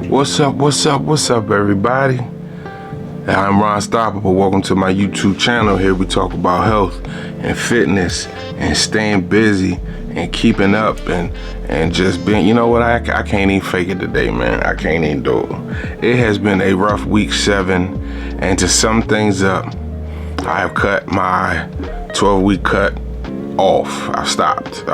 What's up, everybody? I'm Ron Stoppable. Welcome to my YouTube channel. Here we talk about health and fitness and staying busy and keeping up and just being, you know what, I can't even fake it today, man. I can't even do it. It has been a rough week 7, and to sum things up, I have cut my 12-week cut off. I've stopped.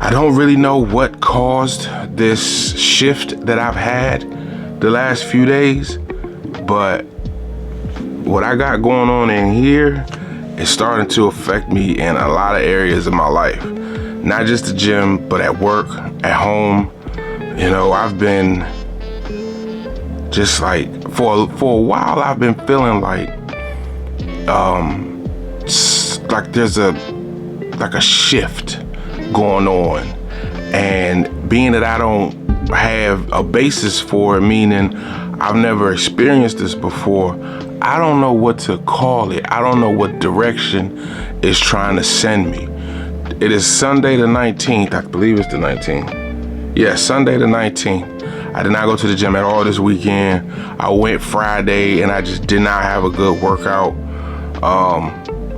I don't really know what caused this shift that I've had the last few days, but what I got going on in here is starting to affect me in a lot of areas of my life. Not just the gym, but at work, at home. You know, I've been just like, for a while, I've been feeling like there's a shift going on, and being that I don't have a basis for it, meaning I've never experienced this before, I don't know what to call it. I don't know what direction it's trying to send me. It is Sunday the 19th. I believe it's the 19th. Yeah, Sunday the 19th. I did not go to the gym at all this weekend. I went Friday and I just did not have a good workout.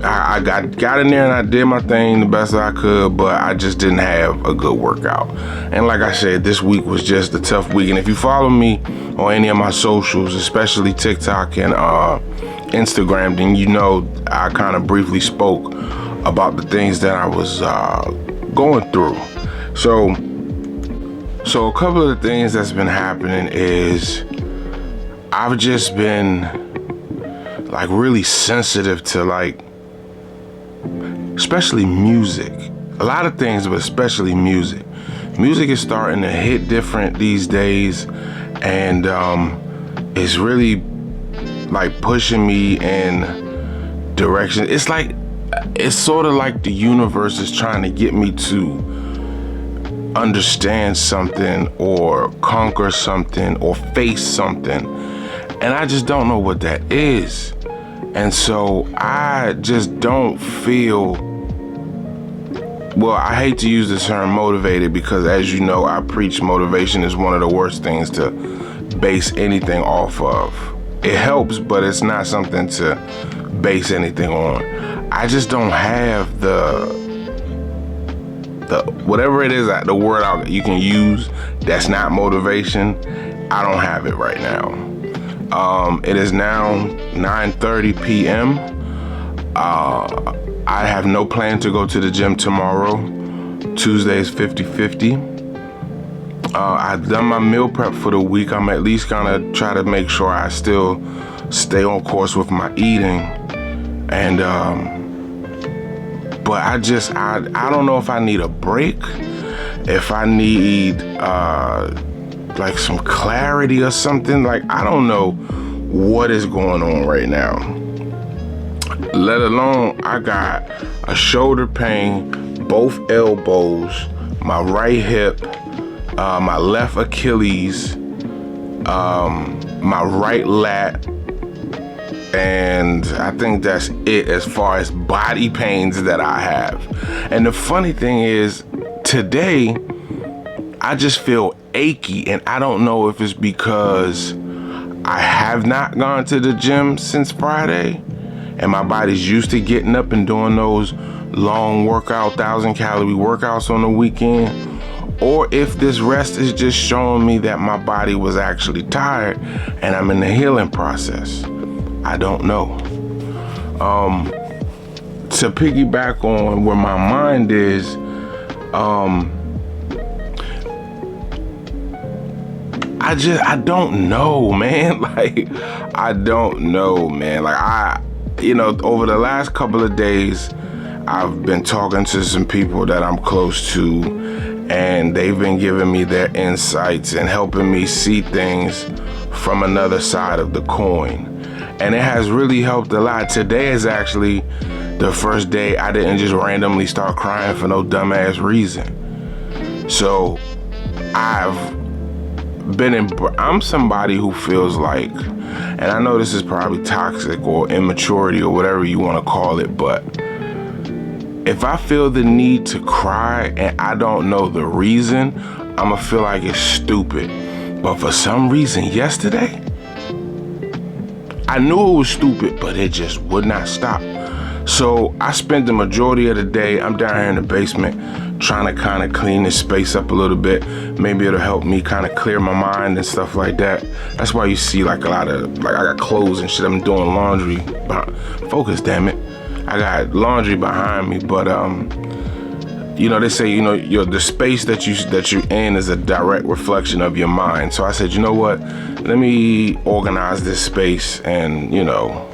I got in there and I did my thing the best I could, but I just didn't have a good workout. And like I said, this week was just a tough week. And if you follow me on any of my socials, especially TikTok and Instagram, then you know I kind of briefly spoke about the things that I was going through. So a couple of the things that's been happening is I've just been like really sensitive to like, especially music. A lot of things, but especially music. Music is starting to hit different these days, and it's really like pushing me in direction. It's sort of like the universe is trying to get me to understand something or conquer something or face something, and I just don't know what that is. And so I just don't feel, well, I hate to use the term motivated, because as you know, I preach motivation is one of the worst things to base anything off of. It helps, but it's not something to base anything on. I just don't have the whatever it is, the word you can use that's not motivation. I don't have it right now. It is now 9:30 p.m. I have no plan to go to the gym tomorrow. Tuesday is 50-50. I've done my meal prep for the week. I'm at least gonna try to make sure I still stay on course with my eating. And but I don't know if I need a break, if I need like some clarity or something. Like, I don't know what is going on right now. Let alone I got a shoulder pain, both elbows, my right hip, my left Achilles, my right lat, and I think that's it as far as body pains that I have. And the funny thing is, today I just feel achy, and I don't know if it's because I have not gone to the gym since Friday and my body's used to getting up and doing those long workout, 1,000-calorie workouts on the weekend, or if this rest is just showing me that my body was actually tired and I'm in the healing process. I don't know. To piggyback on where my mind is, I don't know, man. Like, I don't know, man. Like, over the last couple of days, I've been talking to some people that I'm close to, and they've been giving me their insights and helping me see things from another side of the coin. And it has really helped a lot. Today is actually the first day I didn't just randomly start crying for no dumbass reason. So I'm somebody who feels like, and I know this is probably toxic or immaturity or whatever you want to call it, but if I feel the need to cry and I don't know the reason, I'ma feel like it's stupid. But for some reason yesterday, I knew it was stupid, but it just would not stop. So I spent the majority of the day, I'm down here in the basement trying to kind of clean this space up a little bit. Maybe it'll help me kind of clear my mind and stuff like that. That's why you see like a lot of, like I got clothes and shit. I'm doing laundry. Focus, damn it. I got laundry behind me, but you know, they say, you know, the space that you're in is a direct reflection of your mind. So I said, you know what? Let me organize this space and, you know,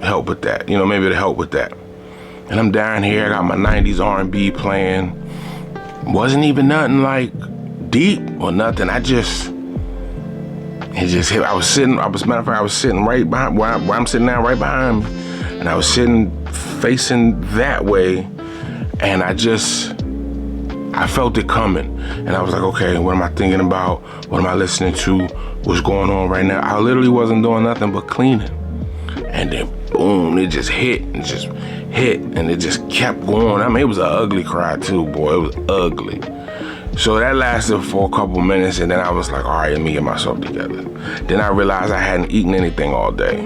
help with that. You know, maybe it'll help with that. And I'm down here, I got my 90s R&B playing. Wasn't even nothing like deep or nothing. It just hit. I was sitting right behind where I'm sitting now, right behind me. And I was sitting facing that way. And I felt it coming. And I was like, okay, what am I thinking about? What am I listening to? What's going on right now? I literally wasn't doing nothing but cleaning. And then boom, it just hit and just hit. And it just kept going. I mean, it was an ugly cry too, boy. It was ugly. So that lasted for a couple minutes. And then I was like, all right, let me get myself together. Then I realized I hadn't eaten anything all day.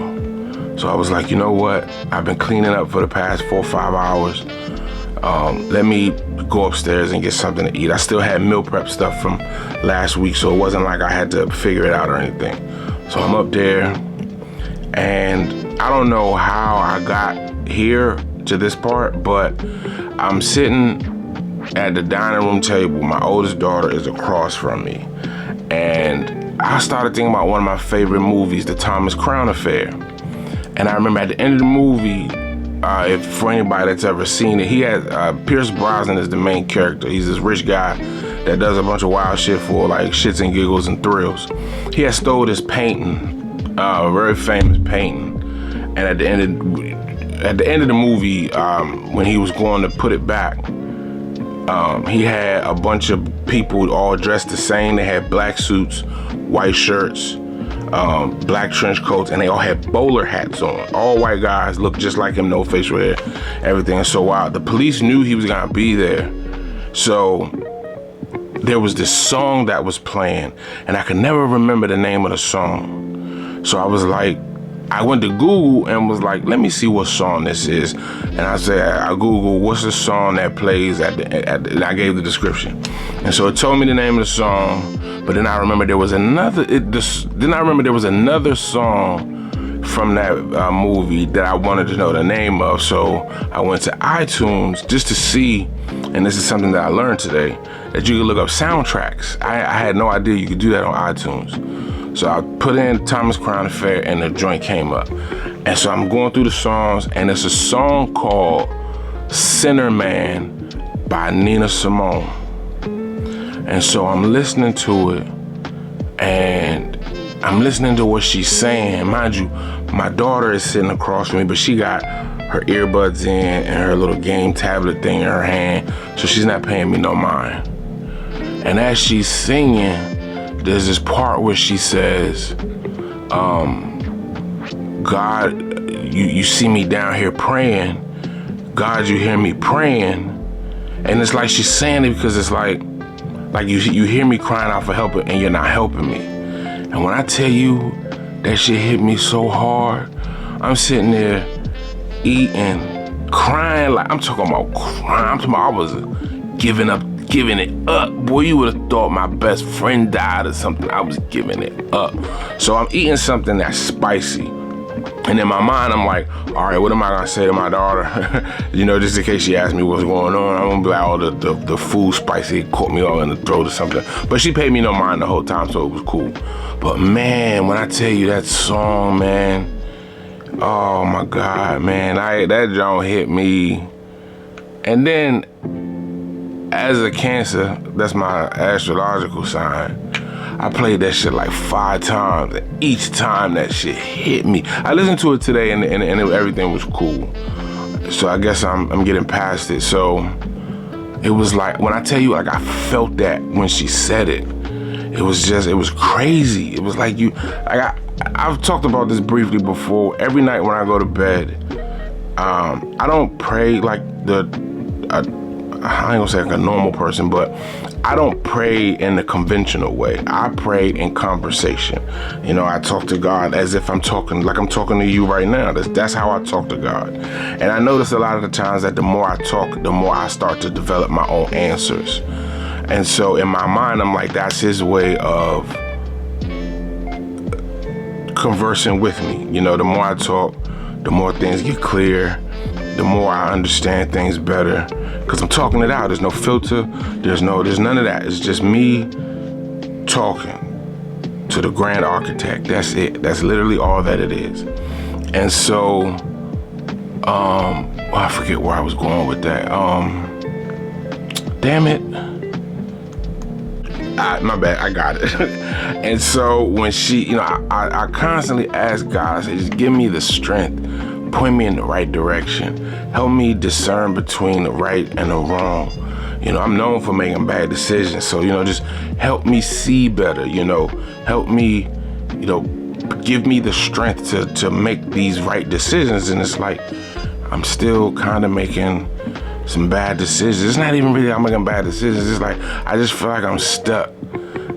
So I was like, you know what? I've been cleaning up for the past 4 or 5 hours. Let me go upstairs and get something to eat. I still had meal prep stuff from last week, so it wasn't like I had to figure it out or anything. So I'm up there, and I don't know how I got here to this part, but I'm sitting at the dining room table. My oldest daughter is across from me, and I started thinking about one of my favorite movies, The Thomas Crown Affair. And I remember at the end of the movie, if for anybody that's ever seen it, he had Pierce Brosnan is the main character. He's this rich guy that does a bunch of wild shit for like shits and giggles and thrills. He had stole this painting, a very famous painting, and at the end of the movie, when he was going to put it back, he had a bunch of people all dressed the same. They had black suits, white shirts, black trench coats, and they all had bowler hats on. All white guys, looked just like him, no facial hair, everything. So the police knew he was gonna be there. So there was this song that was playing, and I could never remember the name of the song. So I was like, I went to Google and was like, let me see what song this is. And I Googled, what's the song that plays and I gave the description. And so it told me the name of the song, but then I remember there was another song from that movie that I wanted to know the name of. So I went to iTunes just to see, and this is something that I learned today, that you could look up soundtracks. I had no idea you could do that on iTunes. So I put in Thomas Crown Affair and the joint came up. And so I'm going through the songs, and it's a song called Sinner Man by Nina Simone. And so I'm listening to it, and I'm listening to what she's saying. Mind you, my daughter is sitting across from me, but she got her earbuds in and her little game tablet thing in her hand, so she's not paying me no mind. And as she's singing, there's this part where she says, God, you see me down here praying. God, you hear me praying. And it's like she's saying it because it's like you hear me crying out for help and you're not helping me. And when I tell you that shit hit me so hard, I'm sitting there eating, crying, like I'm talking about crying. I was giving it up. Boy, you would have thought my best friend died or something. I was giving it up. So I'm eating something that's spicy. And in my mind, I'm like, all right, what am I gonna say to my daughter? You know, just in case she asks me what's going on, I'm gonna be like, oh, the food spicy, it caught me all in the throat or something. But she paid me no mind the whole time, so it was cool. But man, when I tell you that song, man, oh my God, man, that joint hit me. And then, as a Cancer, that's my astrological sign, I played that shit like 5 times, and each time that shit hit me. I listened to it today, and everything was cool. So I guess I'm getting past it. So it was like, when I tell you, like, I felt that when she said it. It was crazy. It was like I've talked about this briefly before. Every night when I go to bed, I don't pray like I ain't gonna say like a normal person, but I don't pray in the conventional way. I pray in conversation. You know, I talk to God as if I'm talking to you right now. That's how I talk to God. And I notice a lot of the times that the more I talk, the more I start to develop my own answers. And so in my mind, I'm like, that's his way of conversing with me. You know, the more I talk, the more things get clear, the more I understand things better, because I'm talking it out. There's no filter. There's none of that. It's just me talking to the grand architect. That's it. That's literally all that it is. And so, I forget where I was going with that. Damn it. My bad, I got it. And so when she, you know, I constantly ask God, I say, just give me the strength, point me in the right direction, help me discern between the right and the wrong. You know, I'm known for making bad decisions, so, you know, just help me see better, you know, help me, you know, give me the strength to make these right decisions. And it's like, I'm still kind of making some bad decisions. It's not even really I'm making bad decisions. It's like I just feel like I'm stuck.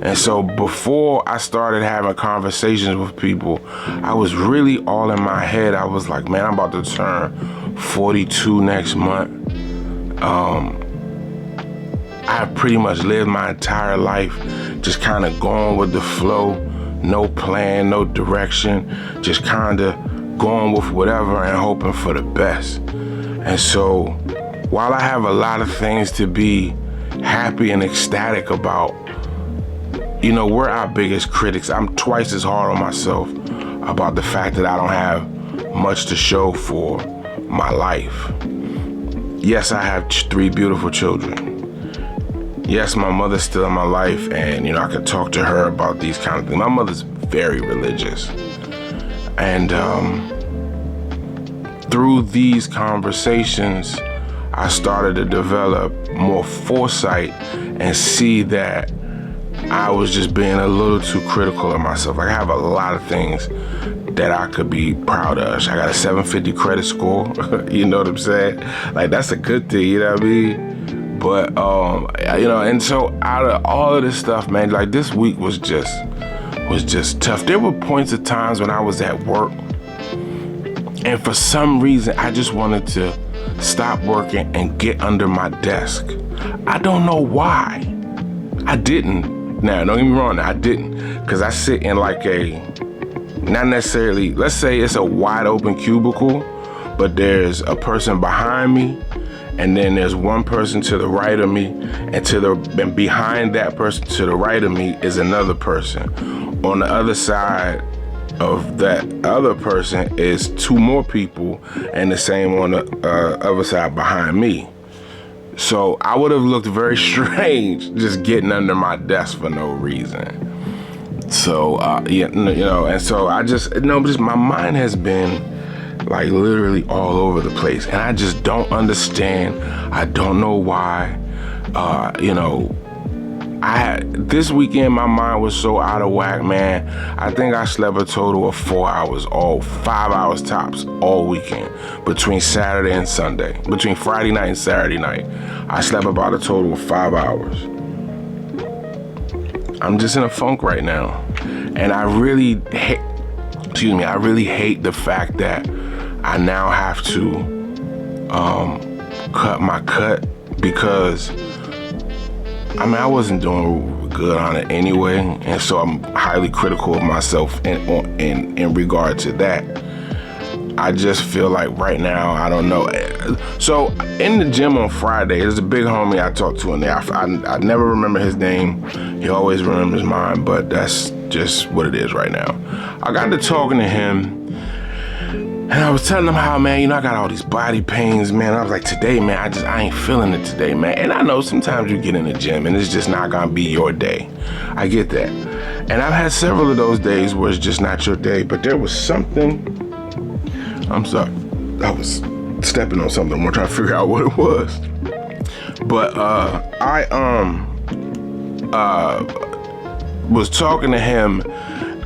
And so before I started having conversations with people, I was really all in my head. I was like, man, I'm about to turn 42 next month. I've pretty much lived my entire life just kind of going with the flow, no plan, no direction, just kind of going with whatever and hoping for the best. And so while I have a lot of things to be happy and ecstatic about, you know, we're our biggest critics. I'm twice as hard on myself about the fact that I don't have much to show for my life. Yes, I have 3 beautiful children. Yes, my mother's still in my life, and, you know, I could talk to her about these kind of things. My mother's very religious. And through these conversations, I started to develop more foresight and see that I was just being a little too critical of myself. Like, I have a lot of things that I could be proud of. I got a 750 credit score, you know what I'm saying? Like, that's a good thing, you know what I mean? But, you know, and so out of all of this stuff, man, like, this week was just tough. There were points of times when I was at work, and for some reason, I just wanted to stop working and get under my desk. I don't know why. I didn't. Now, don't get me wrong, I didn't. Because I sit in like not necessarily, let's say it's a wide open cubicle, but there's a person behind me, and then there's one person to the right of me, and behind that person to the right of me is another person. On the other side of that other person is 2 more people, and the same on the other side behind me. So I would have looked very strange just getting under my desk for no reason. So, yeah, you know, and so my mind has been like literally all over the place, and I just don't understand. I don't know why. You know, this weekend my mind was so out of whack, man. I think I slept a total of 4 hours, 5 hours tops, all weekend, between Saturday and Sunday. Between Friday night and Saturday night, I slept about a total of 5 hours. I'm just in a funk right now, and I really hate the fact that I now have to cut my cut, because I mean, I wasn't doing good on it anyway, and so I'm highly critical of myself in regard to that. I just feel like right now, I don't know. So in the gym on Friday, there's a big homie I talked to in there. I never remember his name. He always remembers mine, but that's just what it is right now. I got to talking to him, and I was telling him how, man, you know, I got all these body pains, man. I was like, today, man, I ain't feeling it today, man. And I know sometimes you get in the gym and it's just not gonna be your day. I get that. And I've had several of those days where it's just not your day, but there was something, I'm sorry, I was stepping on something. We're trying to figure out what it was. But I was talking to him,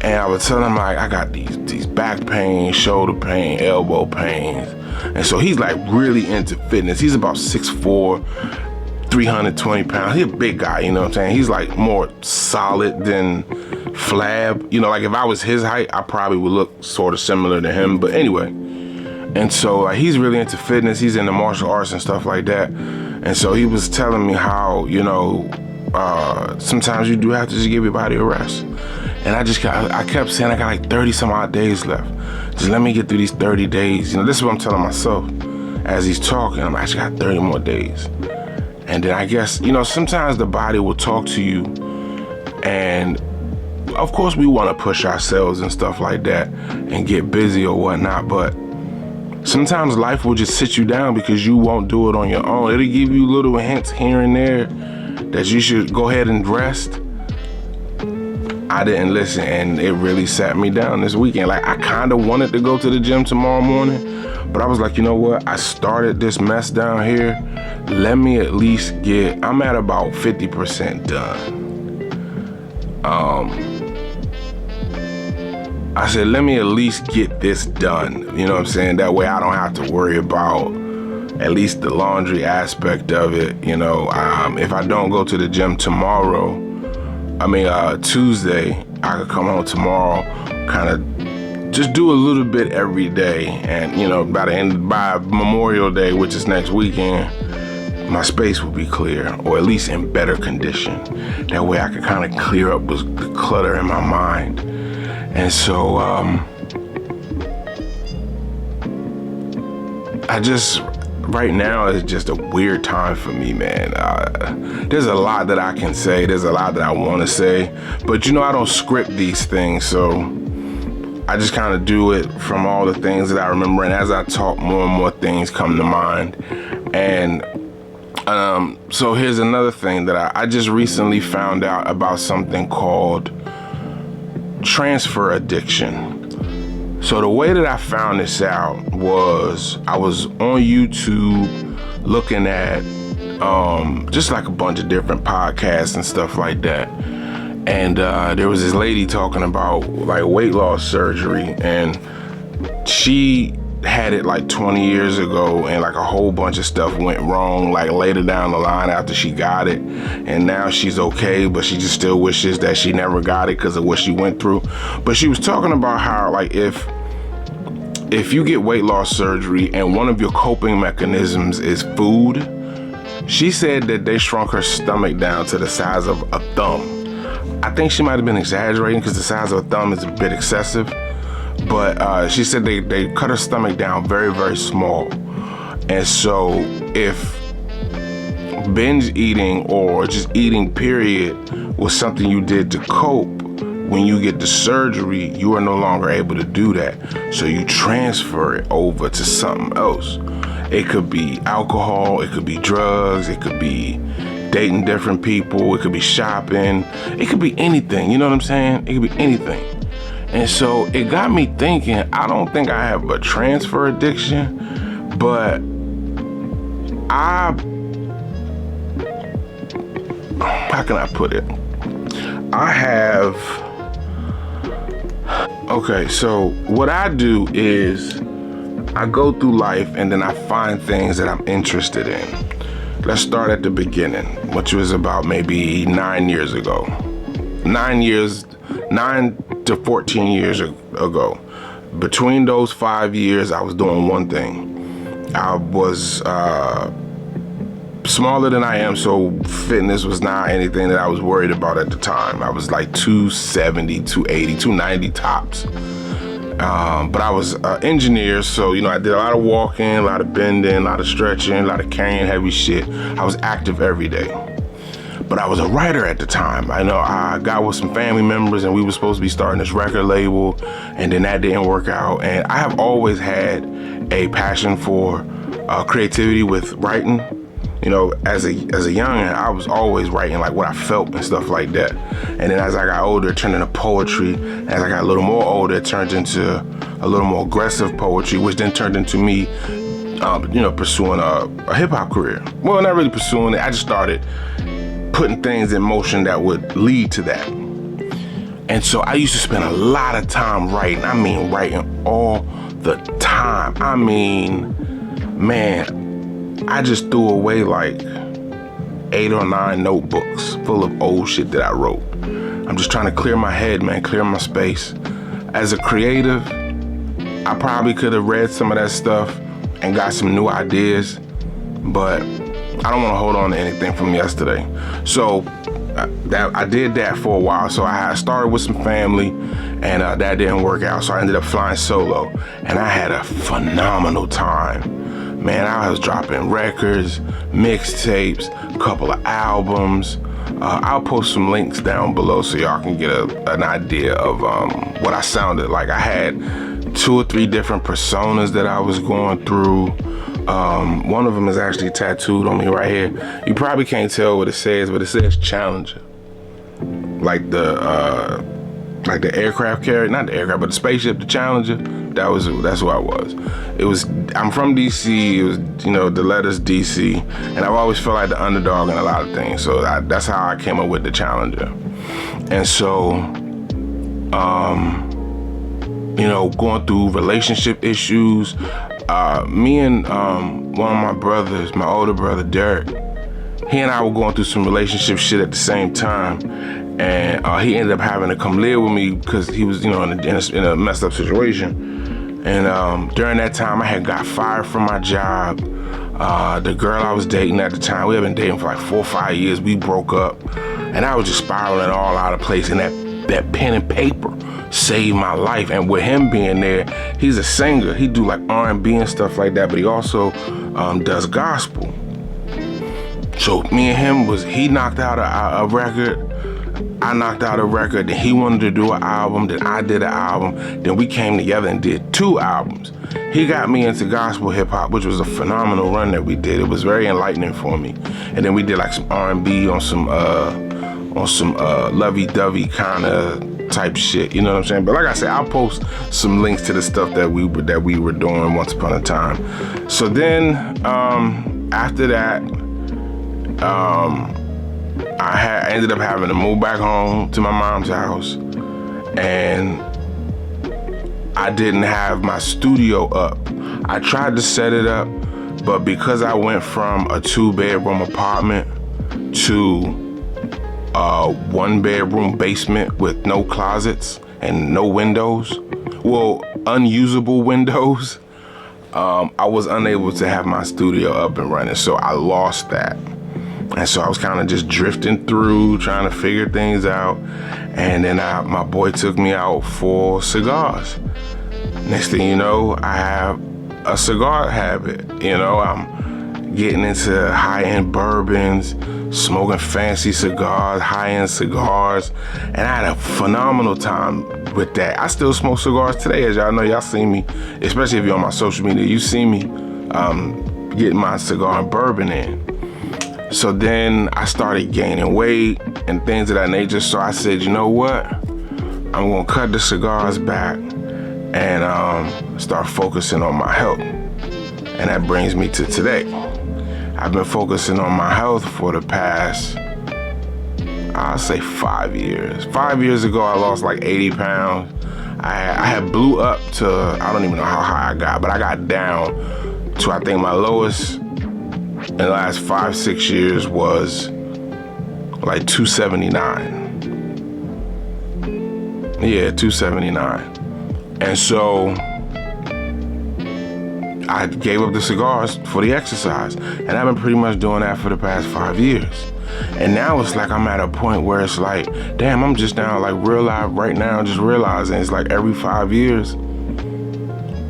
and I was telling him, like, I got these back pains, shoulder pain, elbow pains. And so he's like really into fitness. He's about 6'4", 320 pounds. He's a big guy, you know what I'm saying? He's like more solid than flab. You know, like if I was his height, I probably would look sort of similar to him. But anyway, and so he's really into fitness. He's into martial arts and stuff like that. And so he was telling me how, you know, sometimes you do have to just give your body a rest. And I kept saying I got like 30 some odd days left. Just let me get through these 30 days. You know, this is what I'm telling myself as he's talking. I'm actually got 30 more days. And then I guess, you know, sometimes the body will talk to you, and of course we want to push ourselves and stuff like that and get busy or whatnot, but sometimes life will just sit you down because you won't do it on your own. It'll give you little hints here and there that you should go ahead and rest. I didn't listen, and it really sat me down this weekend. Like, I kind of wanted to go to the gym tomorrow morning, but I was like, you know what? I started this mess down here. Let me at least I'm at about 50% done. I said, let me at least get this done. You know what I'm saying? That way I don't have to worry about at least the laundry aspect of it. You know, if I don't go to the gym tomorrow, Tuesday, I could come home tomorrow, kind of just do a little bit every day. And, you know, by Memorial Day, which is next weekend, my space will be clear, or at least in better condition. That way I can kind of clear up the clutter in my mind. And so right now it's just a weird time for me, man. There's a lot that I can say. There's a lot that I want to say. But, you know, I don't script these things. So I just kind of do it from all the things that I remember. And as I talk, more and more things come to mind. And so here's another thing that I just recently found out about, something called transfer addiction. So the way that I found this out was I was on YouTube looking at just like a bunch of different podcasts and stuff like that. And there was this lady talking about like weight loss surgery, and she had it like 20 years ago, and like a whole bunch of stuff went wrong like later down the line after she got it, and now she's okay, but she just still wishes that she never got it because of what she went through. But she was talking about how, like, if you get weight loss surgery and one of your coping mechanisms is food, she said that they shrunk her stomach down to the size of a thumb. I think she might have been exaggerating because the size of a thumb is a bit excessive. But she said they cut her stomach down very, very small. And so if binge eating or just eating period was something you did to cope, when you get the surgery, you are no longer able to do that. So you transfer it over to something else. It could be alcohol, it could be drugs, it could be dating different people, it could be shopping, it could be anything, you know what I'm saying? It could be anything. And so it got me thinking, I don't think I have a transfer addiction, but how can I put it? Okay, so what I do is I go through life and then I find things that I'm interested in. Let's start at the beginning, which was about maybe 9 years ago. 9 to 14 years ago. Between those 5 years, I was doing one thing. I was smaller than I am, so fitness was not anything that I was worried about at the time. I was like 270, 280, 290 tops. But I was an engineer, so, you know, I did a lot of walking, a lot of bending, a lot of stretching, a lot of carrying heavy shit. I was active every day. But I was a writer at the time. I know I got with some family members and we were supposed to be starting this record label, and then that didn't work out. And I have always had a passion for creativity with writing. You know, as a youngin', I was always writing like what I felt and stuff like that. And then as I got older, it turned into poetry. As I got a little more older, it turned into a little more aggressive poetry, which then turned into me, pursuing a hip hop career. Well, not really pursuing it. I just started putting things in motion that would lead to that. And so I used to spend a lot of time writing. I mean, writing all the time. I mean, man, I just threw away like 8 or 9 notebooks full of old shit that I wrote. I'm just trying to clear my head, man, clear my space. As a creative, I probably could have read some of that stuff and got some new ideas, but I don't want to hold on to anything from yesterday. So I did that for a while. So I had started with some family, and that didn't work out. So I ended up flying solo, and I had a phenomenal time. Man, I was dropping records, mixtapes, a couple of albums. I'll post some links down below so y'all can get an idea of what I sounded like. I had 2 or 3 different personas that I was going through. One of them is actually tattooed on me right here. You probably can't tell what it says, but it says Challenger. Like the aircraft carrier, not the aircraft, but the spaceship, the Challenger. That's who I was. I'm from DC. It was, the letters DC, and I've always felt like the underdog in a lot of things. So that's how I came up with the Challenger. And so, going through relationship issues. Me and one of my brothers, my older brother Derek, he and I were going through some relationship shit at the same time, and he ended up having to come live with me because he was, in a messed up situation. And during that time, I had got fired from my job. The girl I was dating at the time, we had been dating for like 4 or 5 years. We broke up, and I was just spiraling all out of place. And that pen and paper saved my life. And with him being there, he's a singer. He do like R&B and stuff like that, but he also does gospel. So me and him he knocked out a record. I knocked out a record. Then he wanted to do an album. Then I did an album. Then we came together and did 2 albums. He got me into gospel hip hop, which was a phenomenal run that we did. It was very enlightening for me. And then we did like some R&B on some lovey-dovey kind of type shit. You know what I'm saying? But like I said, I'll post some links to the stuff that we were doing once upon a time. So then after that, I ended up having to move back home to my mom's house, and I didn't have my studio up. I tried to set it up, but because I went from a 2-bedroom apartment to a 1-bedroom basement with no closets and no windows, well, unusable windows, I was unable to have my studio up and running, so I lost that. And so I was kind of just drifting through, trying to figure things out. And then my boy took me out for cigars. Next thing you know, I have a cigar habit. I'm getting into high-end bourbons, smoking fancy cigars, high-end cigars. And I had a phenomenal time with that. I still smoke cigars today, as y'all know. Y'all see me, especially if you're on my social media, you see me getting my cigar and bourbon in. So then I started gaining weight and things of that nature. So I said, you know what? I'm gonna cut the cigars back and start focusing on my health. And that brings me to today. I've been focusing on my health for the past, I'll say 5 years. 5 years ago, I lost like 80 pounds. I had blew up to, I don't even know how high I got, but I got down to, I think my lowest in the last 5-6 years was like 279. Yeah, 279. And so I gave up the cigars for the exercise. And I've been pretty much doing that for the past 5 years. And now it's like I'm at a point where it's like, damn, I'm just now like real life right now, just realizing it's like every 5 years,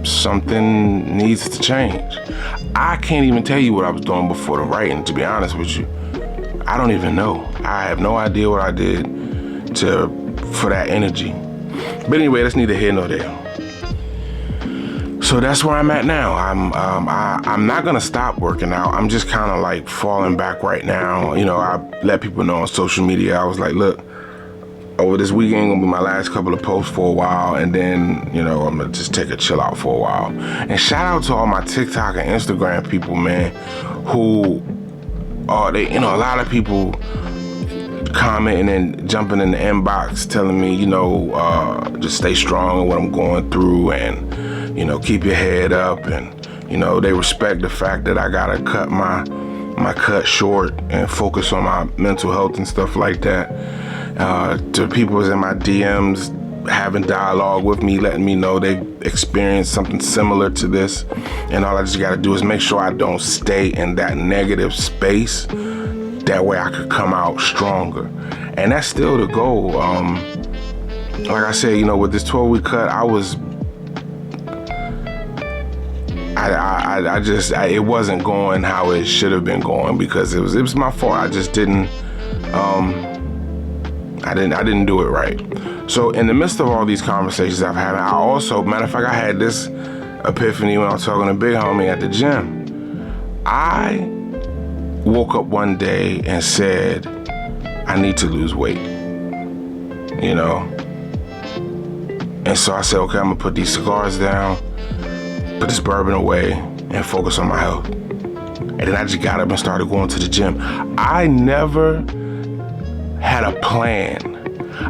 something needs to change. I can't even tell you what I was doing before the writing, to be honest with you. I don't even know. I have no idea what I did for that energy. But anyway, that's neither here nor there. So that's where I'm at now. I'm not gonna stop working out. I'm just kind of like falling back right now. I let people know on social media. I was like, look, over this weekend gonna be my last couple of posts for a while, and then I'm gonna just take a chill out for a while. And shout out to all my TikTok and Instagram people, man, who a lot of people commenting and jumping in the inbox telling me, just stay strong in what I'm going through, and keep your head up, and they respect the fact that I gotta cut my my cut short and focus on my mental health and stuff like that. To people who's in my DMs having dialogue with me, letting me know they've experienced something similar to this, and all I just got to do is make sure I don't stay in that negative space. That way I could come out stronger, and that's still the goal. Like I said, you know, with this 12-week cut, it wasn't going how it should have been going, because it was my fault. I just didn't I didn't do it right. So in the midst of all these conversations I've had, I also, matter of fact, I had this epiphany when I was talking to Big Homie at the gym. I woke up one day and said, I need to lose weight, you know? And so I said, okay, I'm gonna put these cigars down, put this bourbon away, and focus on my health. And then I just got up and started going to the gym. I never had a plan.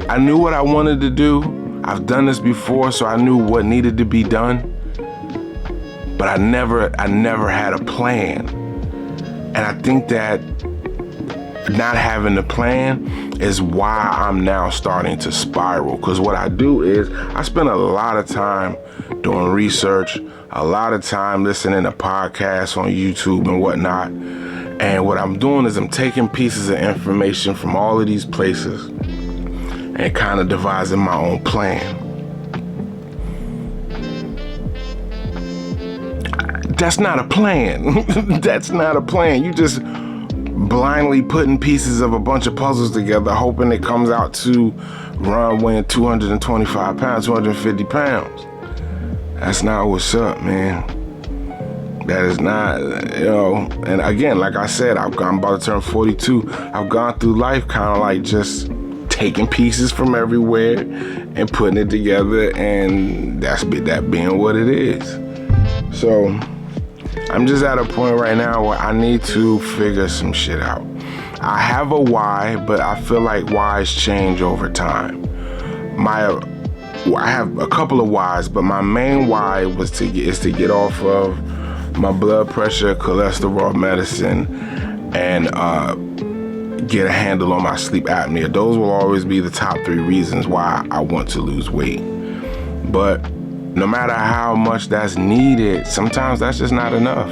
I knew what I wanted to do. I've done this before, so I knew what needed to be done. But I never had a plan. And I think that not having a plan is why I'm now starting to spiral. Because what I do is I spend a lot of time doing research, a lot of time listening to podcasts on YouTube and whatnot. And what I'm doing is I'm taking pieces of information from all of these places and kind of devising my own plan. That's not a plan. That's not a plan. You just blindly putting pieces of a bunch of puzzles together, hoping it comes out to Ron weighing 225 pounds, 250 pounds. That's not what's up, man. That is not, you know, and again, like I said, I'm about to turn 42. I've gone through life kind of like just taking pieces from everywhere and putting it together, and that being what it is. So I'm just at a point right now where I need to figure some shit out. I have a why, but I feel like whys change over time. I have a couple of whys, but my main why is to get off of my blood pressure, cholesterol medicine, and get a handle on my sleep apnea. Those will always be the top 3 reasons why I want to lose weight. But no matter how much that's needed, sometimes that's just not enough,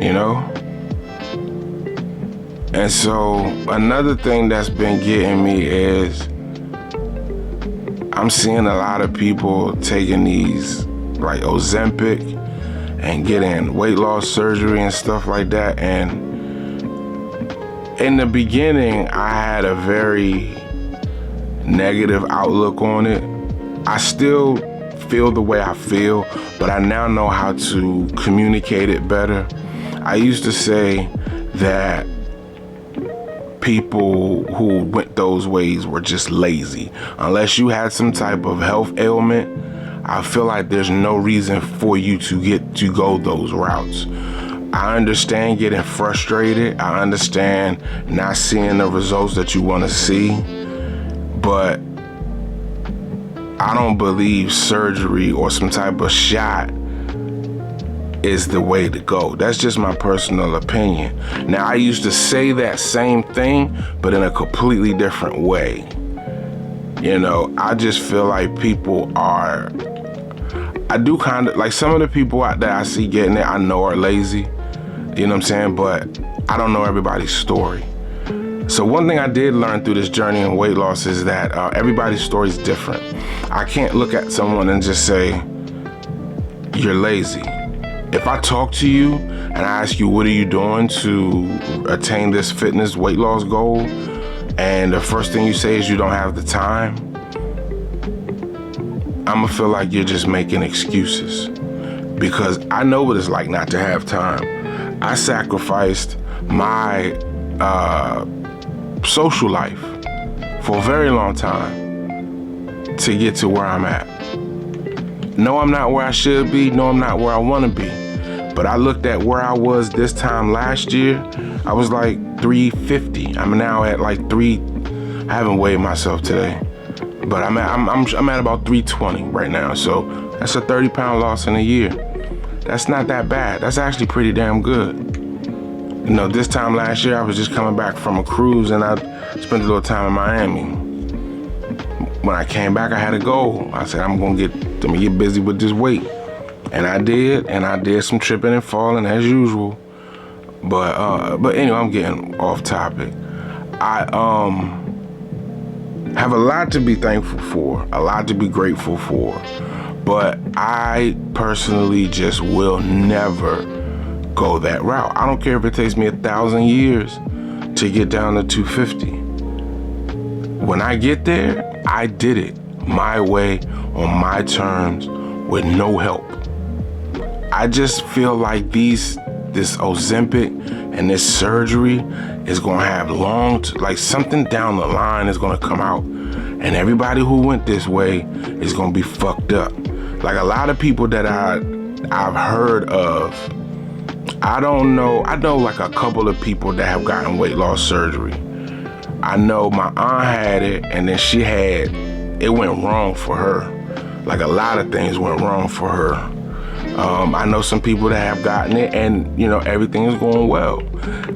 you know? And so another thing that's been getting me is I'm seeing a lot of people taking these like Ozempic and getting weight loss surgery and stuff like that. And in the beginning, I had a very negative outlook on it. I still feel the way I feel, but I now know how to communicate it better. I used to say that people who went those ways were just lazy. Unless you had some type of health ailment, I feel like there's no reason for you to go those routes. I understand getting frustrated. I understand not seeing the results that you want to see, but I don't believe surgery or some type of shot is the way to go. That's just my personal opinion. Now, I used to say that same thing, but in a completely different way. You know, I just feel like people are, I do kind of, like some of the people out there I see getting it, I know are lazy. You know what I'm saying? But I don't know everybody's story. So one thing I did learn through this journey in weight loss is that everybody's story is different. I can't look at someone and just say, you're lazy. If I talk to you and I ask you, what are you doing to attain this fitness weight loss goal? And the first thing you say is you don't have the time, I'ma feel like you're just making excuses, because I know what it's like not to have time. I sacrificed my social life for a very long time to get to where I'm at. No, I'm not where I should be. No, I'm not where I want to be. But I looked at where I was this time last year. I was like 350. I'm now at like I haven't weighed myself today, but I'm at about 320 right now. So that's a 30-pound loss in a year. That's not that bad. That's actually pretty damn good. this time last year, I was just coming back from a cruise and I spent a little time in Miami. When I came back, I had a goal. I said, I'm gonna get busy with this weight. And I did some tripping and falling as usual. But anyway, I'm getting off topic. I have a lot to be thankful for, a lot to be grateful for. But I personally just will never go that route. I don't care if it takes me 1,000 years to get down to 250. When I get there, I did it my way, on my terms, with no help. I just feel like this Ozempic and this surgery is gonna have something down the line is gonna come out, and everybody who went this way is gonna be fucked up. Like a lot of people that I've heard of, I know like a couple of people that have gotten weight loss surgery. I know my aunt had it, and then it went wrong for her. Like a lot of things went wrong for her. I know some people that have gotten it, and everything is going well.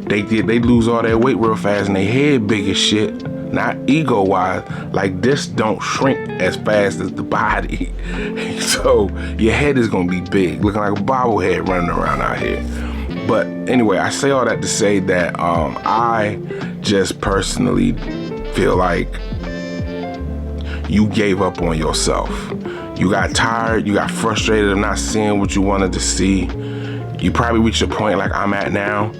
They lose all their weight real fast, and their head big as shit. Not ego-wise, like this don't shrink as fast as the body. So your head is gonna be big, looking like a bobblehead running around out here. But anyway, I say all that to say that I just personally feel like you gave up on yourself. You got tired, you got frustrated of not seeing what you wanted to see. You probably reached a point like I'm at now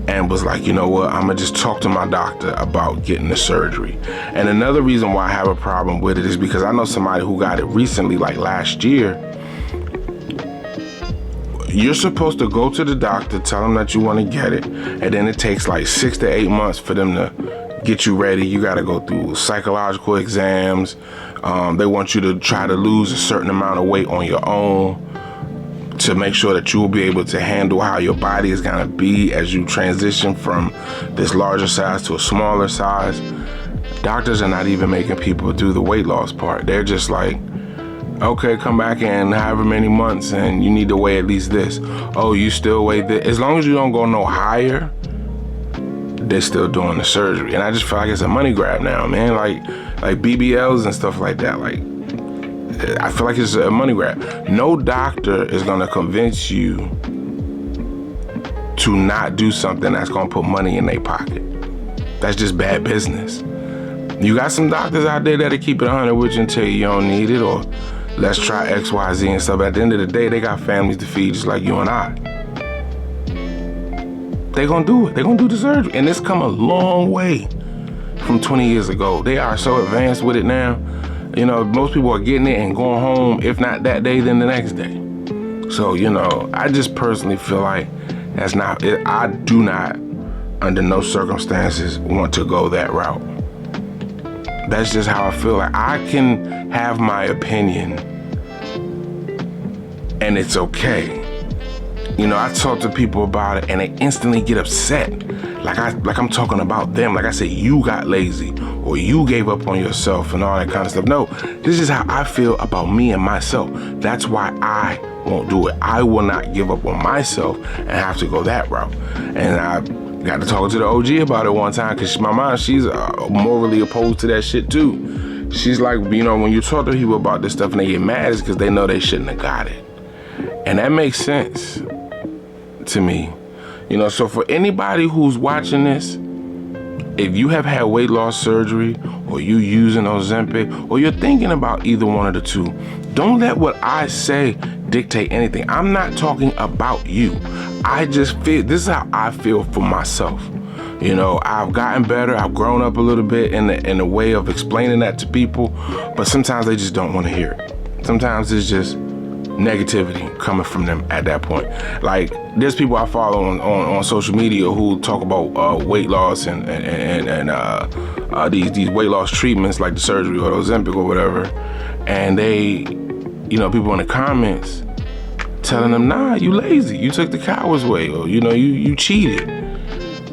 and was like, you know what, I'm gonna just talk to my doctor about getting the surgery. And another reason why I have a problem with it is because I know somebody who got it recently, like last year. You're supposed to go to the doctor, tell them that you want to get it, and then it takes like 6 to 8 months for them to get you ready. You got to go through psychological exams. They want you to try to lose a certain amount of weight on your own to make sure that you will be able to handle how your body is going to be as you transition from this larger size to a smaller size. Doctors are not even making people do the weight loss part. They're just like, okay, come back in however many months and you need to weigh at least this. Oh, you still weigh this. As long as you don't go no higher, they're still doing the surgery. And I just feel like it's a money grab now, man. Like BBLs and stuff like that. Like, I feel like it's a money grab. No doctor is gonna convince you to not do something that's gonna put money in their pocket. That's just bad business. You got some doctors out there that'll keep it 100 with you and tell you you don't need it, or let's try X, Y, Z and stuff. At the end of the day, they got families to feed just like you and I. They gonna do it. They gonna do the surgery. And it's come a long way from 20 years ago. They are so advanced with it now. Most people are getting it and going home, if not that day, then the next day. So, I just personally feel like that's not it. I do not, under no circumstances, want to go that route. That's just how I feel. Like, I can have my opinion and it's okay. I talk to people about it and they instantly get upset. Like I'm talking about them. Like I said, you got lazy or you gave up on yourself and all that kind of stuff. No, this is how I feel about me and myself. That's why I won't do it. I will not give up on myself and have to go that route. And I got to talk to the OG about it one time because my mom, she's morally opposed to that shit too. She's like, when you talk to people about this stuff and they get mad, it's because they know they shouldn't have got it. And that makes sense to me. So for anybody who's watching this, if you have had weight loss surgery or you using Ozempic or you're thinking about either one of the two, don't let what I say dictate anything. I'm not talking about you. I just feel, this is how I feel for myself. I've gotten better. I've grown up a little bit in the way of explaining that to people, but sometimes they just don't want to hear it. Sometimes it's just negativity coming from them at that point. Like, there's people I follow on social media who talk about weight loss and these weight loss treatments like the surgery or the Ozempic or whatever, and they, people in the comments telling them, nah, you lazy, you took the coward's way, or you cheated.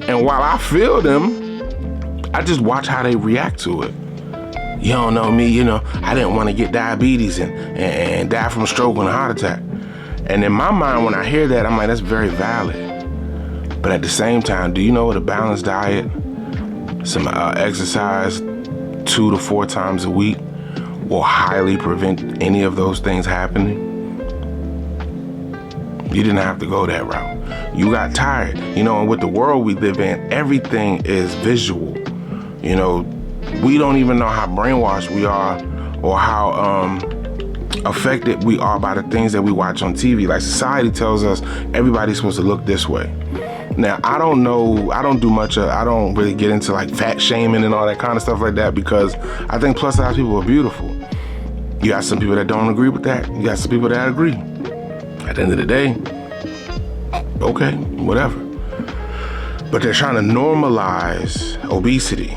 And while I feel them, I just watch how they react to it. You don't know me, I didn't want to get diabetes and die from a stroke and a heart attack. And in my mind, when I hear that, I'm like, that's very valid. But at the same time, do you know what a balanced diet, some exercise 2 to 4 times a week will highly prevent any of those things happening? You didn't have to go that route. You got tired. You know, and with the world we live in, everything is visual. You know, we don't even know how brainwashed we are or how affected we are by the things that we watch on TV. Like, society tells us everybody's supposed to look this way. Now, I don't know, I don't really get into like fat shaming and all that kind of stuff like that, because I think plus size people are beautiful. You got some people that don't agree with that. You got some people that agree. At the end of the day, okay, whatever. But they're trying to normalize obesity,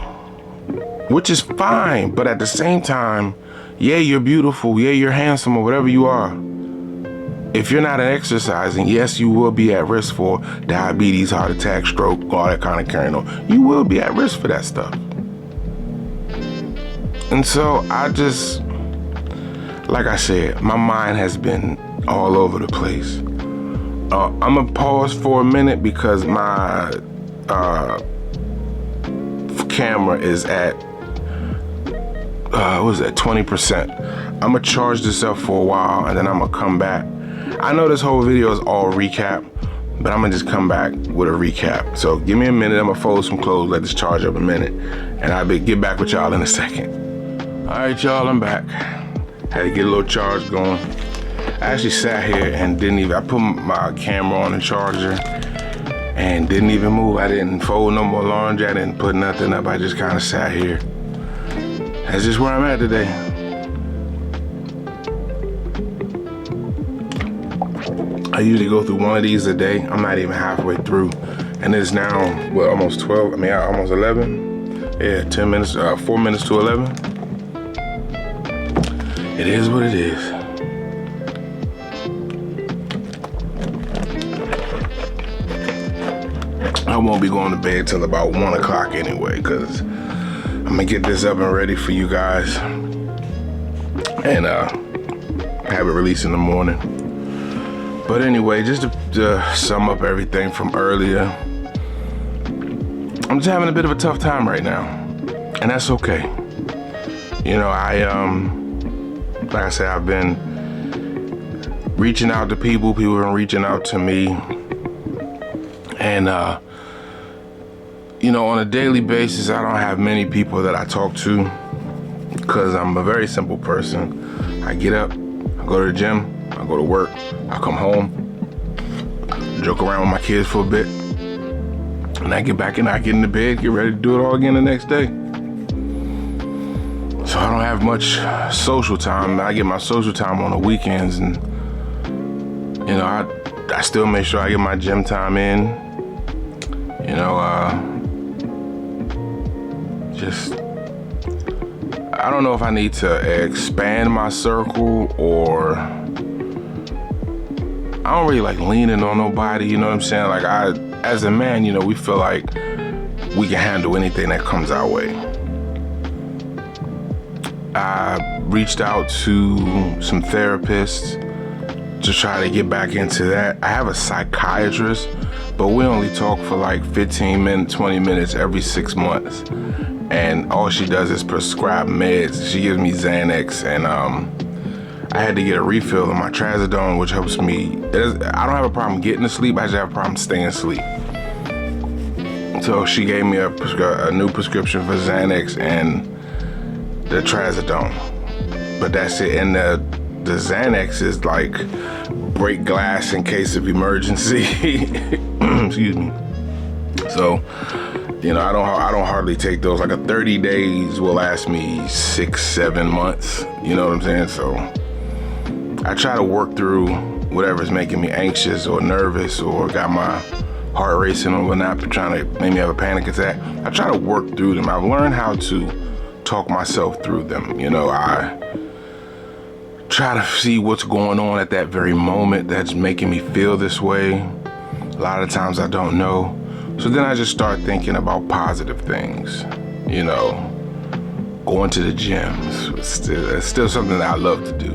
which is fine. But at the same time, yeah, you're beautiful. Yeah, you're handsome or whatever you are. If you're not exercising, yes, you will be at risk for diabetes, heart attack, stroke, all that kind of carrying on. You will be at risk for that stuff. And so I just, like I said, my mind has been all over the place. I'm gonna pause for a minute because my camera is at 20%. I'm gonna charge this up for a while and then I'm gonna come back. I know this whole video is all recap, but I'm gonna just come back with a recap. So give me a minute, I'm gonna fold some clothes, let this charge up a minute, and I'll get back with y'all in a second. All right, y'all, I'm back. Had to get a little charge going. I actually sat here and I put my camera on the charger and didn't even move. I didn't fold no more laundry, I didn't put nothing up, I just kind of sat here. That's just where I'm at today. I usually go through one of these a day. I'm not even halfway through. And it's now, well, almost 12, almost 11. Yeah, 10 minutes, 4 minutes to 11. It is what it is. I won't be going to bed till about 1 o'clock anyway, because I'm gonna get this up and ready for you guys and have it released in the morning. But anyway, just to sum up everything from earlier, I'm just having a bit of a tough time right now, and that's okay. You know, like I said, I've been reaching out to people have been reaching out to me, and you know, on a daily basis, I don't have many people that I talk to, because I'm a very simple person. I get up, I go to the gym, I go to work, I come home, joke around with my kids for a bit, and I get back in, I get into bed, get ready to do it all again the next day. So I don't have much social time. I get my social time on the weekends, and you know, I still make sure I get my gym time in. You know, just, I don't know if I need to expand my circle, or I don't really like leaning on nobody, you know what I'm saying? Like, as a man, you know, we feel like we can handle anything that comes our way. I reached out to some therapists to try to get back into that. I have a psychiatrist, but we only talk for like 15 minutes, 20 minutes every 6 months. And all she does is prescribe meds. She gives me Xanax, and I had to get a refill of my trazodone, which helps me. I don't have a problem getting to sleep, I just have a problem staying asleep. So she gave me a new prescription for Xanax and the trazodone. But that's it. And the Xanax is like break glass in case of emergency. Excuse me. So, you know, I don't hardly take those. Like a 30 days will last me 6-7 months. You know what I'm saying? So I try to work through whatever's making me anxious or nervous or got my heart racing or whatnot, trying to make me have a panic attack. I try to work through them. I've learned how to talk myself through them. You know, I try to see what's going on at that very moment that's making me feel this way. A lot of times I don't know. So then I just start thinking about positive things. You know, going to the gym. It's still something that I love to do.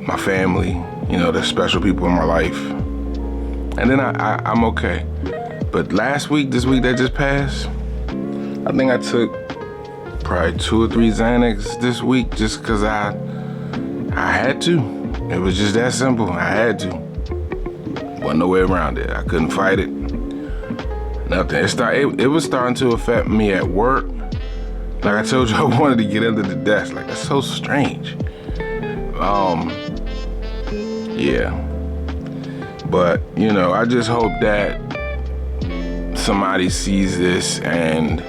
My family, you know, there's special people in my life. and then I'm okay. But this week that just passed, I think I took probably 2 or 3 Xanax this week just because I had to. It was just that simple. I had to. Wasn't no way around it. I couldn't fight it. Nothing. It was starting to affect me at work. Like I told you, I wanted to get under the desk. Like, that's so strange. Yeah. But, you know, I just hope that somebody sees this and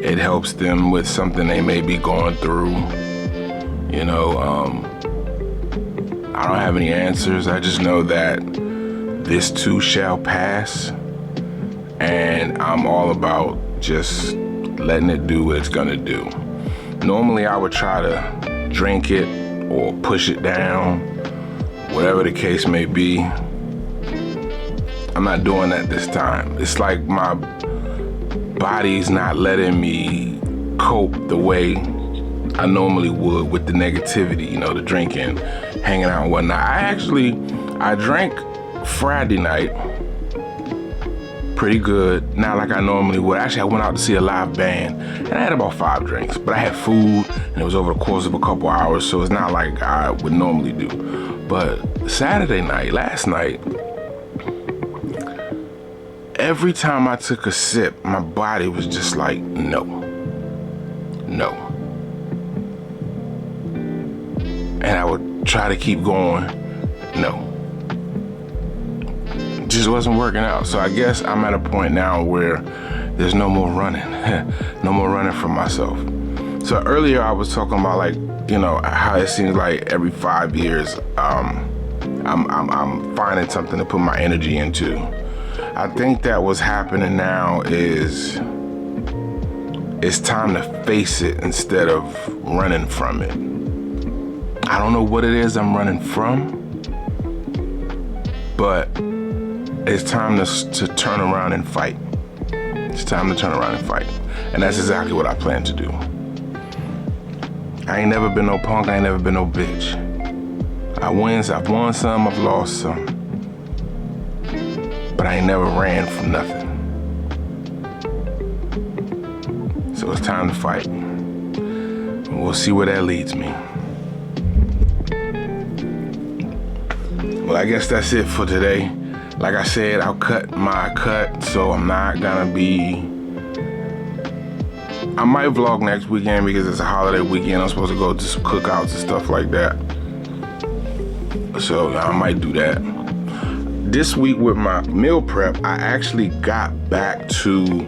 it helps them with something they may be going through. You know, I don't have any answers. I just know that this too shall pass. And I'm all about just letting it do what it's gonna do. Normally I would try to drink it or push it down, whatever the case may be. I'm not doing that this time. It's like my body's not letting me cope the way I normally would with the negativity, you know, the drinking, hanging out and whatnot. I drank Friday night pretty good, not like I normally would. Actually, I went out to see a live band and I had about 5 drinks, but I had food and it was over the course of a couple hours, so it's not like I would normally do. But Saturday night, last night, every time I took a sip, my body was just like, no. And I would try to keep going, no. Just wasn't working out. So I guess I'm at a point now where there's no more running. No more running from myself. So earlier I was talking about, like, you know, how it seems like every 5 years I'm finding something to put my energy into. I think that what's happening now is it's time to face it instead of running from it. I don't know what it is I'm running from, but it's time to turn around and fight. It's time to turn around and fight. And that's exactly what I plan to do. I ain't never been no punk, I ain't never been no bitch. I've won some, I've lost some. But I ain't never ran from nothing. So it's time to fight. And we'll see where that leads me. Well, I guess that's it for today. Like I said, I'll cut my cut, so I'm not gonna be... I might vlog next weekend because it's a holiday weekend. I'm supposed to go to some cookouts and stuff like that. So I might do that. This week with my meal prep, I actually got back to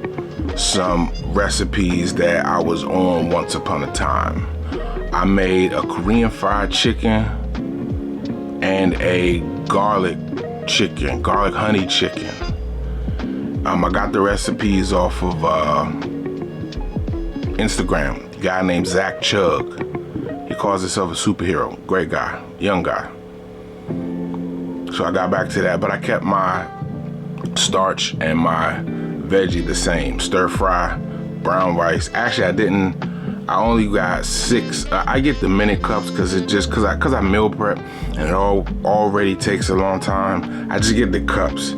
some recipes that I was on once upon a time. I made a Korean fried chicken and a garlic honey chicken. I got the recipes off of Instagram. A guy named Zach Chug. He calls himself a superhero. Great guy, young guy. So I got back to that, but I kept my starch and my veggie the same. Stir fry, brown rice. Actually, I only got 6. I get the minute cups because I meal prep and it already takes a long time. I just get the cups.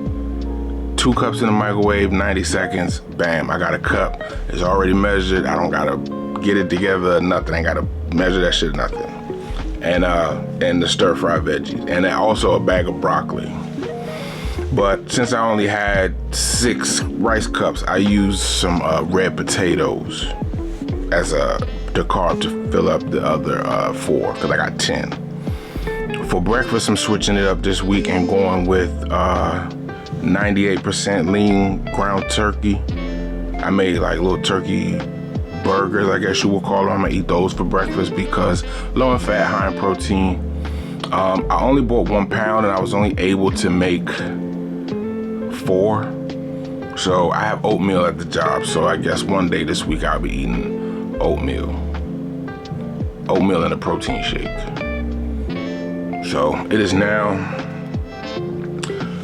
2 cups in the microwave, 90 seconds, bam, I got a cup. It's already measured. I don't gotta get it together, nothing. I ain't gotta measure that shit, nothing. And the stir fry veggies, and also a bag of broccoli. But since I only had 6 rice cups, I used some red potatoes as the carb to fill up the other 4, because I got 10. For breakfast, I'm switching it up this week and going with 98% lean ground turkey. I made like little turkey burgers, I guess you would call them. I'm gonna eat those for breakfast because low in fat, high in protein. I only bought 1 pound and I was only able to make 4. So I have oatmeal at the job. So I guess one day this week I'll be eating oatmeal and a protein shake. So it is now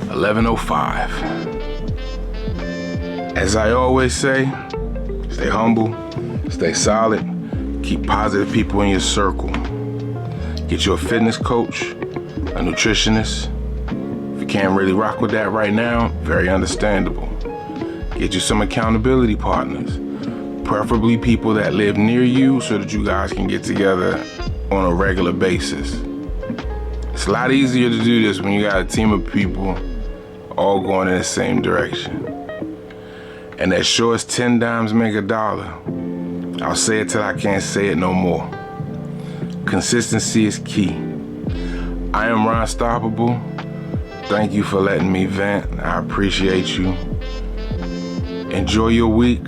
11:05. As I always say, stay humble, stay solid, keep positive people in your circle. Get you a fitness coach, a nutritionist, you can't really rock with that right now, very understandable. Get you some accountability partners, preferably people that live near you so that you guys can get together on a regular basis. It's a lot easier to do this when you got a team of people all going in the same direction. And as sure as 10 dimes make a dollar, I'll say it till I can't say it no more. Consistency is key. I am Ron Stoppable. Thank you for letting me vent. I appreciate you. Enjoy your week.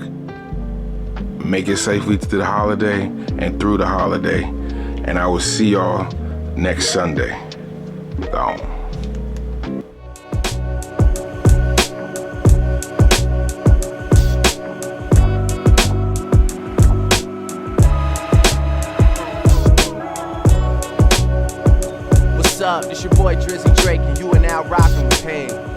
Make it safely to the holiday and through the holiday. And I will see y'all next Sunday. Gone. What's up? It's your boy Drizzy Drake, and you are now rocking with Pain.